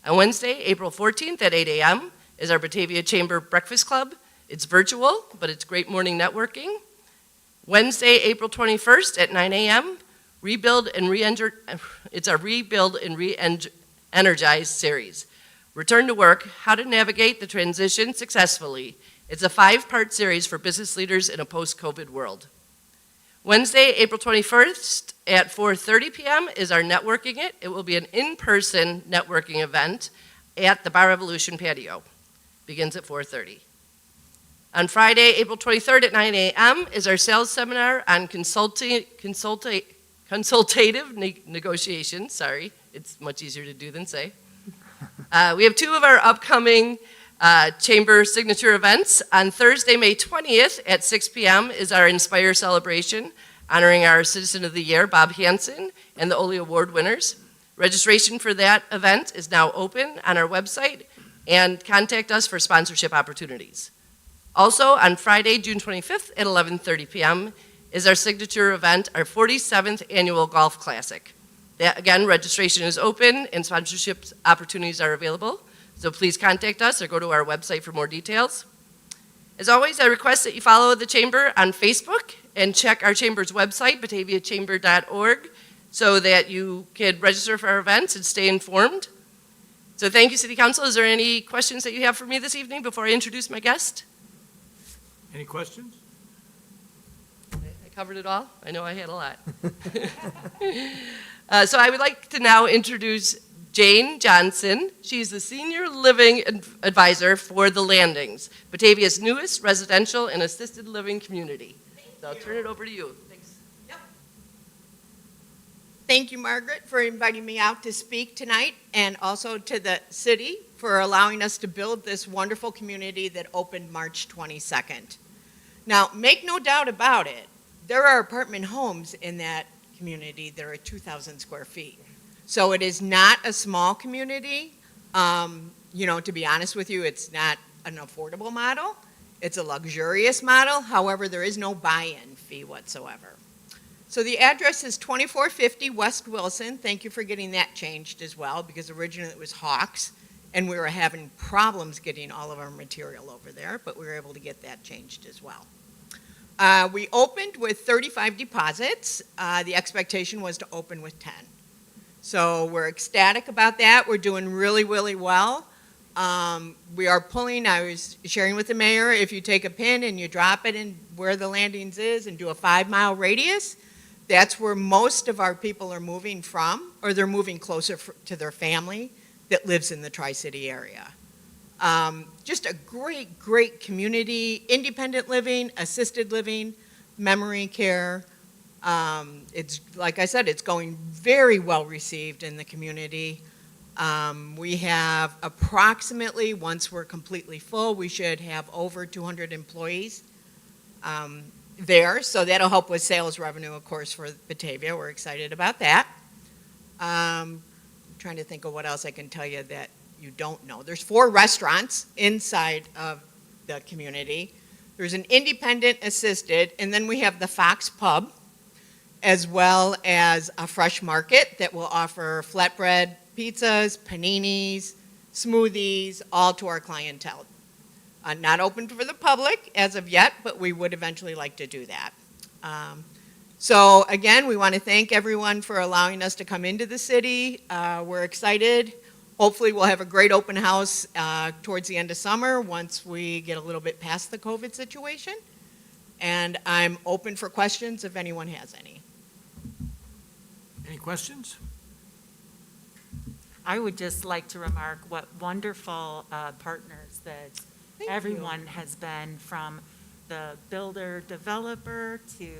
On Wednesday, April 14th at 8 a.m. is our Batavia Chamber Breakfast Club. It's virtual, but it's great morning networking. Wednesday, April 21st at 9 a.m., it's our Rebuild and Re-Energize series. Return to Work, How to Navigate the Transition Successfully. It's a 5-part series for business leaders in a post-COVID world. Wednesday, April 21st at 4:30 p.m. is our Networking It. It will be an in-person networking event at the Bar Revolution patio. Begins at 4:30. On Friday, April 23rd at 9 a.m. is our sales seminar on consultative negotiations. Sorry, it's much easier to do than say. We have 2 of our upcoming Chamber signature events. On Thursday, May 20th at 6 p.m. is our Inspire celebration, honoring our Citizen of the Year, Bob Hansen, and the Ole Award winners. Registration for that event is now open on our website, and contact us for sponsorship opportunities. Also, on Friday, June 25th at 11:30 p.m. is our signature event, our 47th Annual Golf Classic. That, again, registration is open and sponsorship opportunities are available. So please contact us or go to our website for more details. As always, I request that you follow the Chamber on Facebook and check our Chamber's website, bataviachamber.org, so that you can register for our events and stay informed. So thank you, City Council. Is there any questions that you have for me this evening before I introduce my guest? Any questions? I covered it all? I know I had a lot. So I would like to now introduce Jane Johnson. She's the Senior Living Advisor for The Landings, Batavia's newest residential and assisted living community. So I'll turn it over to you. Thanks. Thank you, Margaret, for inviting me out to speak tonight, and also to the city for allowing us to build this wonderful community that opened March 22nd. Now, make no doubt about it, there are apartment homes in that community that are 2,000 square feet. So it is not a small community. To be honest with you, it's not an affordable model. It's a luxurious model. However, there is no buy-in fee whatsoever. So the address is 2450 West Wilson. Thank you for getting that changed as well, because originally it was Hawks, and we were having problems getting all of our material over there, but we were able to get that changed as well. We opened with 35 deposits. The expectation was to open with 10. So we're ecstatic about that. We're doing really, really well. We are pulling, I was sharing with the mayor, if you take a pin and you drop it in where the landings is and do a 5-mile radius, that's where most of our people are moving from, or they're moving closer to their family that lives in the Tri-City area. Just a great, great community, independent living, assisted living, memory care. It's, like I said, it's going very well received in the community. We have approximately, once we're completely full, we should have over 200 employees there. So that'll help with sales revenue, of course, for Batavia. We're excited about that. Trying to think of what else I can tell you that you don't know. There's 4 restaurants inside of the community. There's an independent assisted, and then we have the Fox Pub, as well as a fresh market that will offer flatbread pizzas, paninis, smoothies, all to our clientele. Not open for the public as of yet, but we would eventually like to do that. So again, we want to thank everyone for allowing us to come into the city. We're excited. Hopefully we'll have a great open house towards the end of summer once we get a little bit past the COVID situation. And I'm open for questions if anyone has any. Any questions? I would just like to remark what wonderful partners that everyone has been, from the builder developer to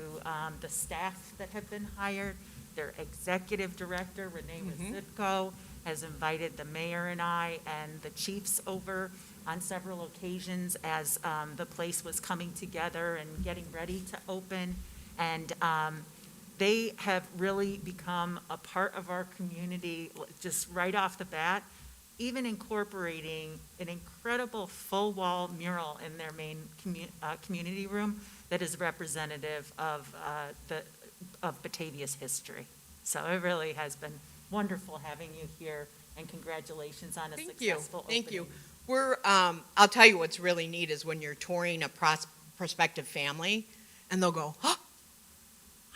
the staff that have been hired. Their executive director, Renee Rositko, has invited the mayor and I and the chiefs over on several occasions as the place was coming together and getting ready to open. And they have really become a part of our community just right off the bat, even incorporating an incredible full-wall mural in their main community room that is representative of Batavia's history. So it really has been wonderful having you here, and congratulations on a successful opening. Thank you. We're, I'll tell you what's really neat is when you're touring a prospective family, and they'll go, oh,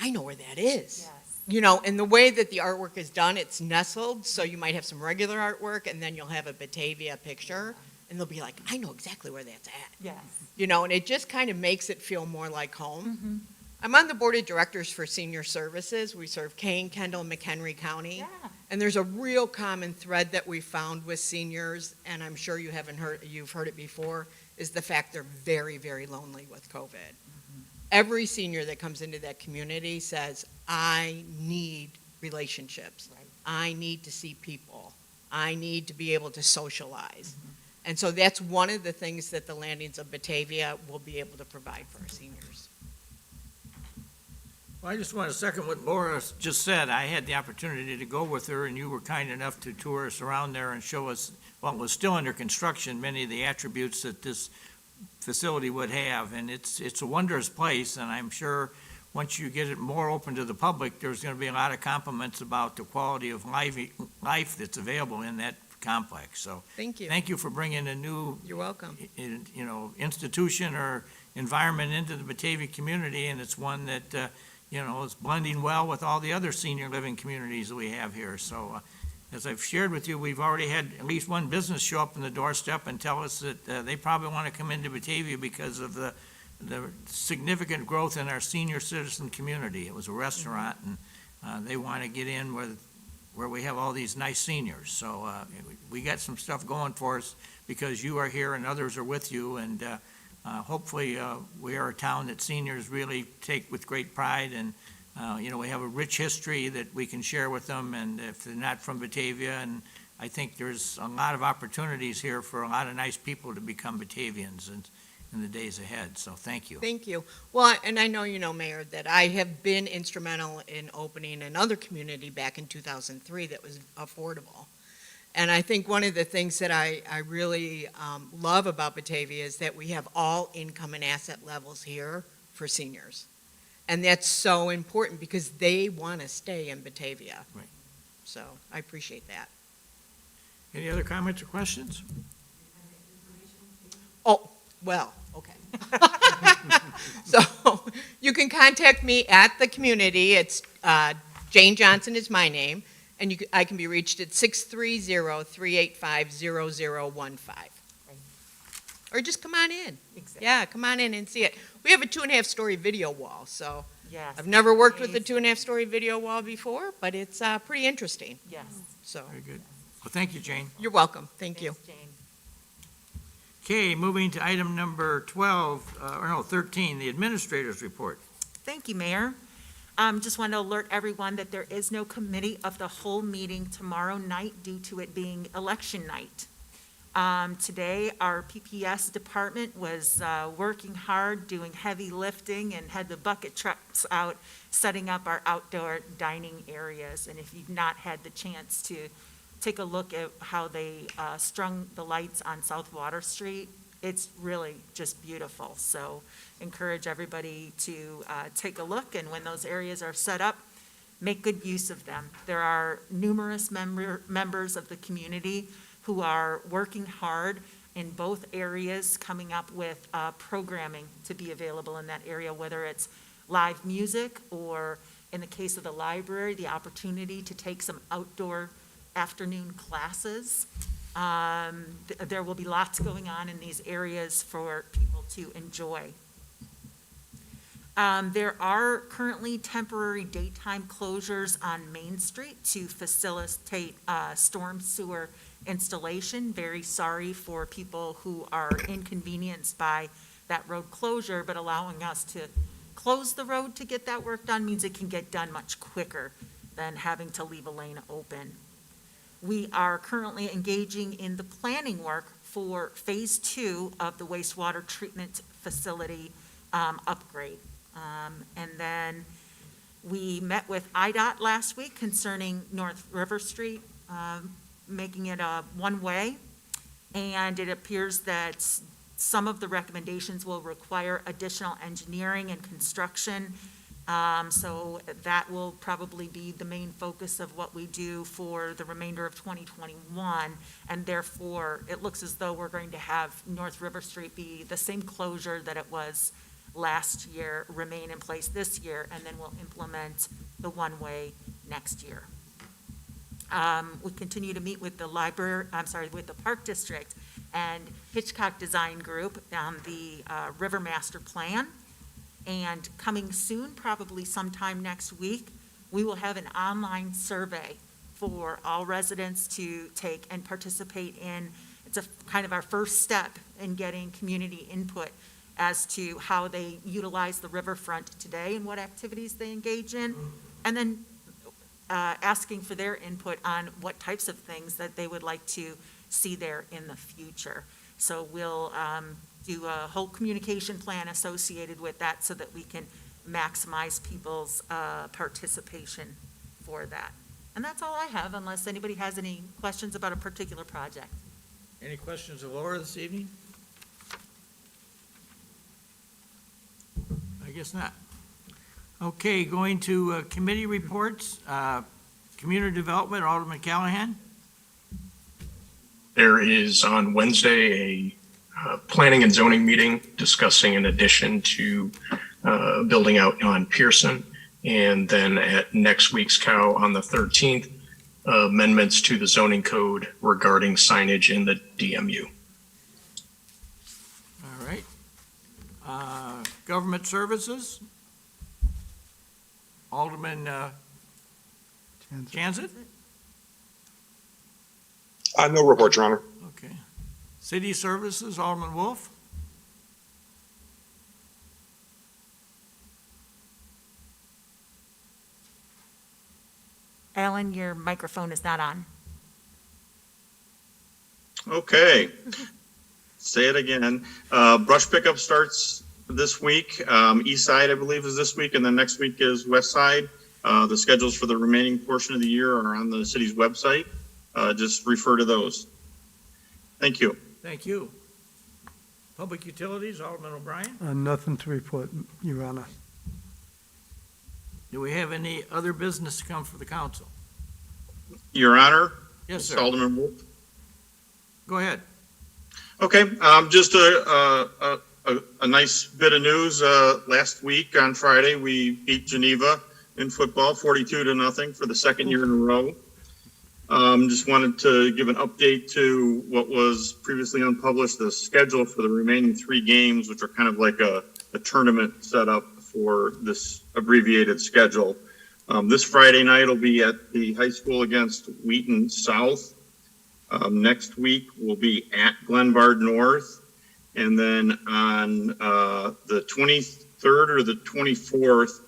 I know where that is. Yes. You know, and the way that the artwork is done, it's nestled, so you might have some regular artwork, and then you'll have a Batavia picture, and they'll be like, I know exactly where that's at. Yes. You know, and it just kind of makes it feel more like home. I'm on the board of directors for senior services. We serve Kane, Kendall, and McHenry County. Yeah. And there's a real common thread that we found with seniors, and I'm sure you've heard it before, is the fact they're very, very lonely with COVID. Every senior that comes into that community says, I need relationships. Right. I need to see people. I need to be able to socialize. And so that's one of the things that the landings of Batavia will be able to provide for our seniors. Well, I just want to second what Laura just said. I had the opportunity to go with her, and you were kind enough to tour us around there and show us, while it was still under construction, many of the attributes that this facility would have. And it's a wondrous place, and I'm sure once you get it more open to the public, there's going to be a lot of compliments about the quality of life that's available in that complex. So Thank you. thank you for bringing a new, You're welcome. institution or environment into the Batavia community, and it's one that, is blending well with all the other senior living communities that we have here. So, as I've shared with you, we've already had at least one business show up on the doorstep and tell us that they probably want to come into Batavia because of the significant growth in our senior citizen community. It was a restaurant, and they want to get in where we have all these nice seniors. So we got some stuff going for us because you are here and others are with you, and hopefully we are a town that seniors really take with great pride, and we have a rich history that we can share with them, and if they're not from Batavia, and I think there's a lot of opportunities here for a lot of nice people to become Batavians in the days ahead, so thank you. Thank you. Well, and I know you know, Mayor, that I have been instrumental in opening another community back in 2003 that was affordable. And I think one of the things that I really love about Batavia is that we have all income and asset levels here for seniors. And that's so important because they want to stay in Batavia. Right. So I appreciate that. Any other comments or questions? Oh, well, okay. So you can contact me at the community. It's Jane Johnson is my name. And I can be reached at 630-385-0015. Or just come on in. Exactly. Yeah, come on in and see it. We have a 2.5-story video wall, so Yes. I've never worked with a 2.5-story video wall before, but it's pretty interesting. Yes. So Very good. Well, thank you, Jane. you're welcome. Thank you. Thanks, Jane. Okay, moving to item number 13, the administrator's report. Thank you, Mayor. Just want to alert everyone that there is no committee of the whole meeting tomorrow night due to it being election night. Today, our PPS department was working hard, doing heavy lifting, and had the bucket trucks out, setting up our outdoor dining areas. And if you've not had the chance to take a look at how they strung the lights on South Water Street, it's really just beautiful. So encourage everybody to take a look, and when those areas are set up, make good use of them. There are numerous members of the community who are working hard in both areas, coming up with programming to be available in that area, whether it's live music or, in the case of the library, the opportunity to take some outdoor afternoon classes. There will be lots going on in these areas for people to enjoy. There are currently temporary daytime closures on Main Street to facilitate storm sewer installation. Very sorry for people who are inconvenienced by that road closure, but allowing us to close the road to get that work done means it can get done much quicker than having to leave a lane open. We are currently engaging in the planning work for Phase 2 of the wastewater treatment facility upgrade. And then we met with IDOT last week concerning North River Street, making it a one-way. And it appears that some of the recommendations will require additional engineering and construction. So that will probably be the main focus of what we do for the remainder of 2021. And therefore, it looks as though we're going to have North River Street be the same closure that it was last year, remain in place this year, and then we'll implement the one-way next year. We continue to meet with the with the Park District and Hitchcock Design Group on the River Master Plan. And coming soon, probably sometime next week, we will have an online survey for all residents to take and participate in. It's a kind of our first step in getting community input as to how they utilize the riverfront today and what activities they engage in, and then asking for their input on what types of things that they would like to see there in the future. So we'll do a whole communication plan associated with that so that we can maximize people's participation for that. And that's all I have, unless anybody has any questions about a particular project. Any questions of Laura this evening? I guess not. Okay, going to committee reports. Community Development, Alderman Callahan. There is on Wednesday a planning and zoning meeting discussing an addition to building out on Pearson. And then at next week's COW on the 13th, amendments to the zoning code regarding signage in the DMU. All right. Government Services. Alderman Jansen? No report, Your Honor. Okay. City Services, Alderman Wolf. Alan, your microphone is not on. Okay. Say it again. Brush pickup starts this week. East side, I believe, is this week, and then next week is west side. The schedules for the remaining portion of the year are on the city's website. Just refer to those. Thank you. Thank you. Public Utilities, Alderman O'Brien. Nothing to report, Your Honor. Do we have any other business to come for the council? Your Honor. Yes, sir. Alderman Wolf. Go ahead. Okay, just a nice bit of news. Last week on Friday, we beat Geneva in football 42-0 for the second year in a row. Just wanted to give an update to what was previously unpublished, the schedule for the remaining 3 games, which are kind of like a tournament setup for this abbreviated schedule. This Friday night will be at the high school against Wheaton South. Next week will be at Glenbard North. And then on the 23rd or the 24th,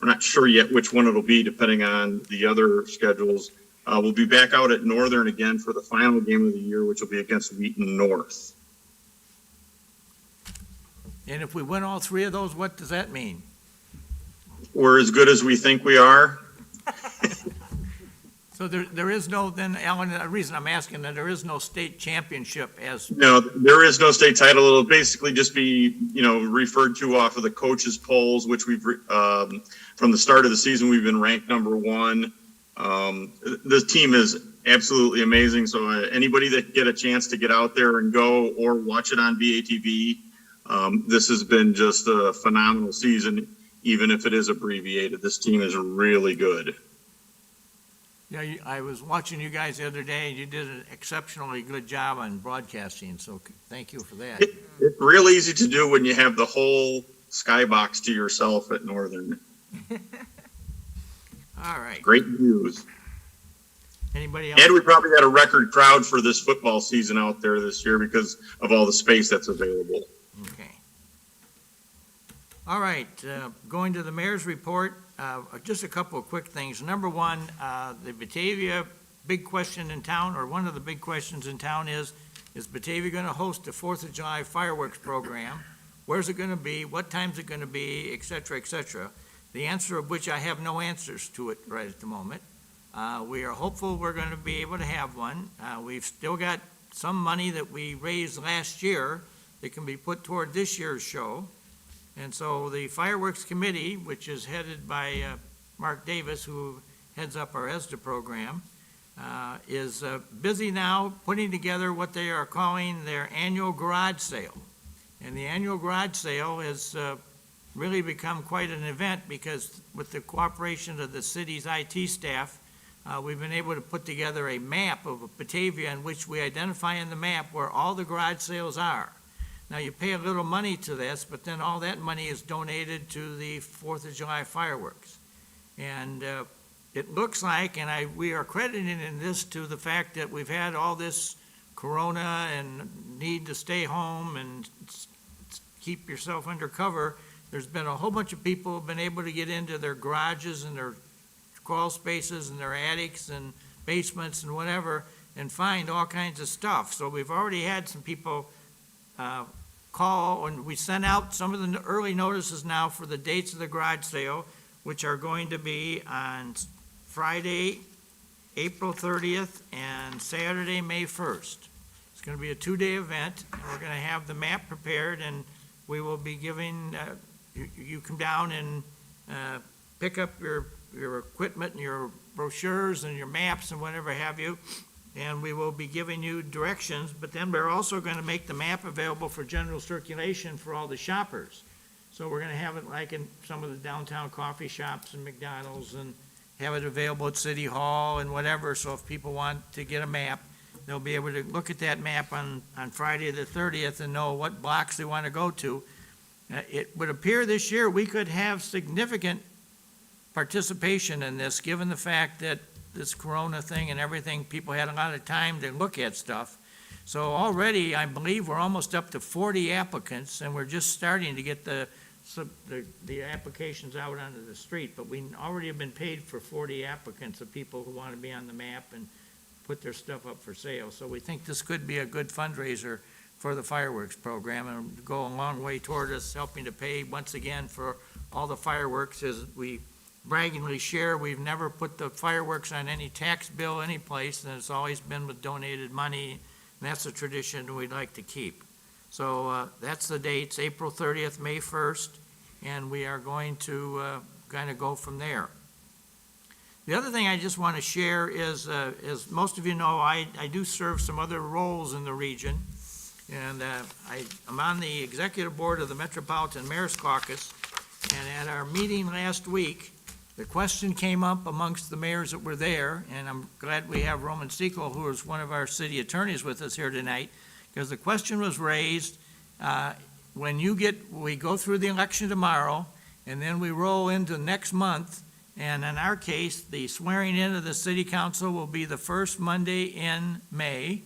we're not sure yet which one it'll be, depending on the other schedules. We'll be back out at Northern again for the final game of the year, which will be against Wheaton North. And if we win all 3 of those, what does that mean? We're as good as we think we are. So there is no, then, Alan, the reason I'm asking that there is no state championship as, No, there is no state title. It'll basically just be, referred to off of the coaches' polls, which we've, from the start of the season, we've been ranked number 1. This team is absolutely amazing. So anybody that get a chance to get out there and go or watch it on BATV, this has been just a phenomenal season, even if it is abbreviated. This team is really good. yeah, I was watching you guys the other day, and you did an exceptionally good job on broadcasting, so thank you for that. It's real easy to do when you have the whole skybox to yourself at Northern. All right. Great views. Anybody else? And we probably had a record crowd for this football season out there this year because of all the space that's available. Okay. All right, going to the mayor's report, just a couple of quick things. Number one, the Batavia big question in town, or one of the big questions in town is Batavia going to host a 4th of July fireworks program? Where's it going to be? What time's it going to be? Et cetera, et cetera. The answer of which I have no answers to it right at the moment. We are hopeful we're going to be able to have one. We've still got some money that we raised last year that can be put toward this year's show. And so the fireworks committee, which is headed by Mark Davis, who heads up our ESDA program, is busy now putting together what they are calling their annual garage sale. And the annual garage sale has really become quite an event because with the cooperation of the city's IT staff, we've been able to put together a map of Batavia in which we identify in the map where all the garage sales are. Now, you pay a little money to this, but then all that money is donated to the 4th of July fireworks. And it looks like, and we are crediting in this to the fact that we've had all this corona and need to stay home and keep yourself under cover. There's been a whole bunch of people who have been able to get into their garages and their crawl spaces and their attics and basements and whatever and find all kinds of stuff. So we've already had some people call, and we sent out some of the early notices now for the dates of the garage sale, which are going to be on Friday, April 30th, and Saturday, May 1st. It's going to be a 2-day event, and we're going to have the map prepared, and we will be giving, you come down and pick up your equipment and your brochures and your maps and whatever have you, and we will be giving you directions, but then we're also going to make the map available for general circulation for all the shoppers. So we're going to have it like in some of the downtown coffee shops and McDonald's and have it available at City Hall and whatever, so if people want to get a map, they'll be able to look at that map on Friday the 30th and know what blocks they want to go to. It would appear this year we could have significant participation in this, given the fact that this corona thing and everything, people had a lot of time to look at stuff. So already, I believe we're almost up to 40 applicants, and we're just starting to get the applications out onto the street, but we already have been paid for 40 applicants of people who want to be on the map and put their stuff up for sale. So we think this could be a good fundraiser for the fireworks program and go a long way toward us helping to pay once again for all the fireworks. As we braggingly share, we've never put the fireworks on any tax bill any place, and it's always been with donated money, and that's a tradition we'd like to keep. So that's the dates, April 30th, May 1st, and we are going to kind of go from there. The other thing I just want to share is, as most of you know, I do serve some other roles in the region, and I'm on the executive board of the Metropolitan Mayor's Caucus, and at our meeting last week, the question came up amongst the mayors that were there, and I'm glad we have Roman Seco, who is one of our city attorneys with us here tonight, because the question was raised, when we go through the election tomorrow, and then we roll into next month, and in our case, the swearing in of the city council will be the first Monday in May,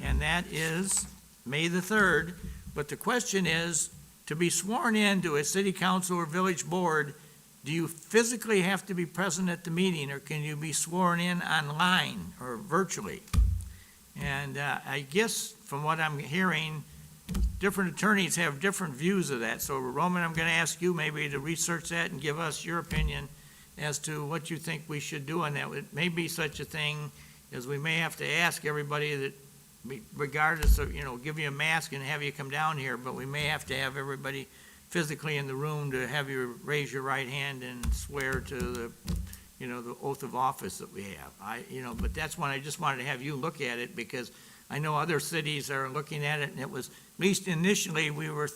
and that is May the 3rd. But the question is, to be sworn in to a city council or village board, do you physically have to be present at the meeting, or can you be sworn in online or virtually? And I guess from what I'm hearing, different attorneys have different views of that. So Roman, I'm going to ask you maybe to research that and give us your opinion as to what you think we should do on that. It may be such a thing as we may have to ask everybody that, regardless of, give you a mask and have you come down here, but we may have to have everybody physically in the room to have you raise your right hand and swear to the, the oath of office that we have. But that's one I just wanted to have you look at it, because I know other cities are looking at it, and it was, at least initially, we were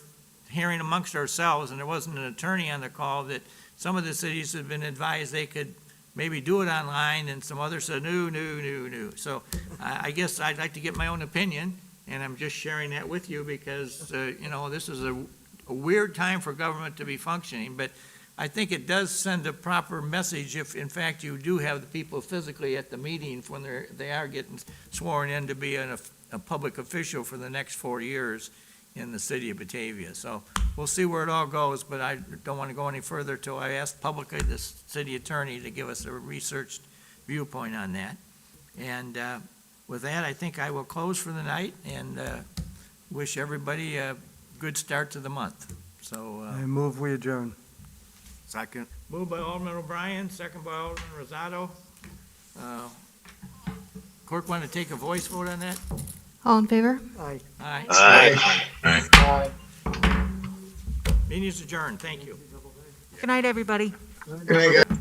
hearing amongst ourselves, and there wasn't an attorney on the call, that some of the cities have been advised they could maybe do it online, and some others said, no. So I guess I'd like to get my own opinion, and I'm just sharing that with you because, this is a weird time for government to be functioning, but I think it does send a proper message if, in fact, you do have the people physically at the meeting when they are getting sworn in to be a public official for the next 4 years in the city of Batavia. So we'll see where it all goes, but I don't want to go any further till I ask publicly the city attorney to give us a researched viewpoint on that. And with that, I think I will close for the night and wish everybody a good start to the month. So I move we adjourn. Second. Moved by Alderman O'Brien, second by Alderman Rosado. Clerk, want to take a voice vote on that? All in favor? Aye. Aye. Meeting is adjourned. Thank you. Good night, everybody. Good night, guys.